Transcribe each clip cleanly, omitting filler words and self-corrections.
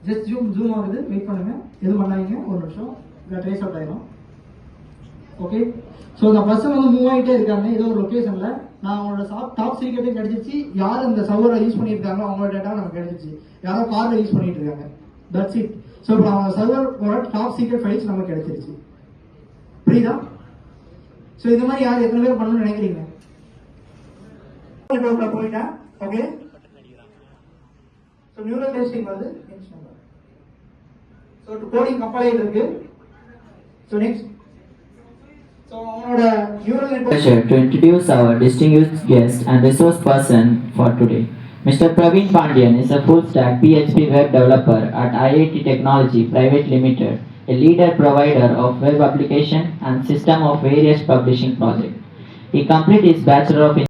Just zoom ஆகுது, wait பண்ணுங்க, எதுவும் பண்ணாதீங்க, ஒரு நிமிஷம் ட்ரேஸ் அவுட் ஆயிடும். ஓகே, ஸோ இந்த பர்சன் வந்து மூவ் ஆகிட்டே இருக்காங்க ஏதோ ஒரு லொக்கேஷன்ல. நான் அவங்களோட டாப் சீக்ரெட்டும் கிடைச்சிச்சு, யார் அந்த சர்வரை யூஸ் பண்ணியிருக்காங்களோ அவங்களோட டேட்டா நமக்கு கிடைச்சிச்சு, யாரோ கார்ல யூஸ் பண்ணிட்டு இருக்காங்க. That's it. ஸோ இப்போ அவங்க சர்வரோட டாப் சீக்ரெட் ஃபைல்ஸ் நமக்கு கிடைச்சிருச்சு. புரியுதா? ஸோ இது மாதிரி யார் எத்தனை பேர் பண்ணணும்னு நினைக்கிறீங்க? போயிட்டேன். ஓகே, ஸோ நியூரல் டெஸ்டிங் வந்து ஸோ கோடிங் கம்பைலர் இருக்கு. So next Pleasure to introduce our distinguished guest and resource person for today. Mr. Praveen Pandian is a full-stack PHP web developer at IIT Technology Private Limited, a leader provider of web application and system of various publishing projects. He completed his Bachelor of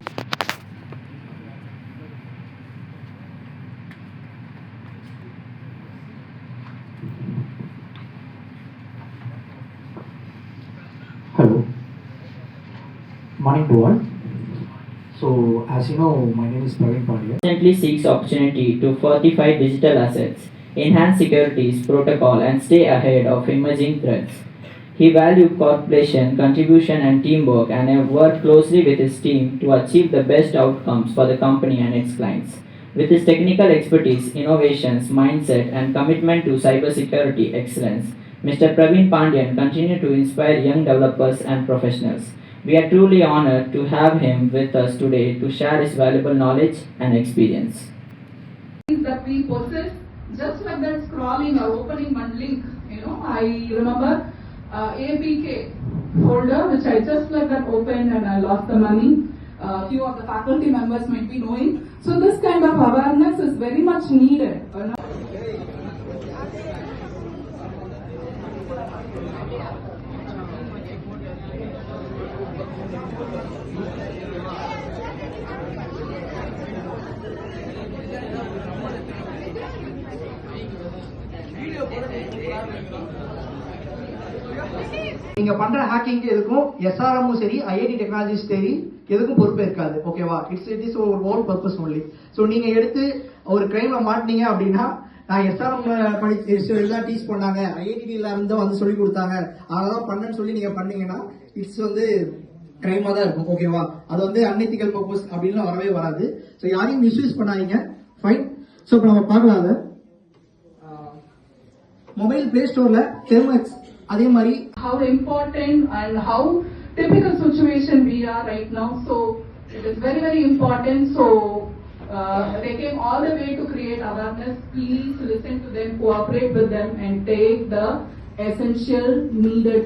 Hello, morning to all. So, as you know, my name is Praveen Pandian. Constantly seeks opportunity to fortify digital assets, enhance securities, protocol, and stay ahead of emerging threats. He values cooperation, contribution, and teamwork, and have worked closely with his team to achieve the best outcomes for the company and its clients. With his technical expertise, innovations, mindset, and commitment to cybersecurity excellence, Mr. Praveen Pandian continues to inspire young developers and professionals. We are truly honored to have him with us today to share his valuable knowledge and experience. That we possess, just like that scrolling or opening one link, I remember APK folder which I just like that opened and I lost the money. Few of the faculty members might be knowing. So this kind of awareness is very much needed. நீங்க பண்ற hacking எதுக்கும் SRM சரி, IIT technologies சரி, எதுக்கும் பொறுப்பே இருக்காது. ஓகேவா? It is ஒரு ஓன் பர்பஸ் ஒன்லி. ஸோ நீங்க எடுத்து ஒரு கிரைம்ல மாட்டினீங்க அப்படின்னா, நான் எஸ்ஆர்எம் படிச்சு எல்லாம் டீச் பண்ணாங்க, ஐஐடில இருந்து வந்து சொல்லி கொடுத்தாங்க, அதெல்லாம் பண்ணன்னு சொல்லி நீங்க பண்ணீங்கன்னா இட்ஸ் வந்து கிரைமா தான் இருக்கும். ஓகேவா? அது வந்து அன்எத்திக்கல் பர்பஸ் அப்படின்னு வரவே வராது. ஸோ யாரையும் மிஸ்யூஸ் பண்ணாதீங்க. ஃபைன். ஸோ இப்போ நம்ம பார்க்கலாம். அதை மொபைல் பிளே ஸ்டோர்ல டெர்மெக்ஸ் அதே மாதிரி how important and how typical situation we are right now. So it is very, very important. So they came all the way to create awareness. Please listen to them, cooperate with them, and take the essential needed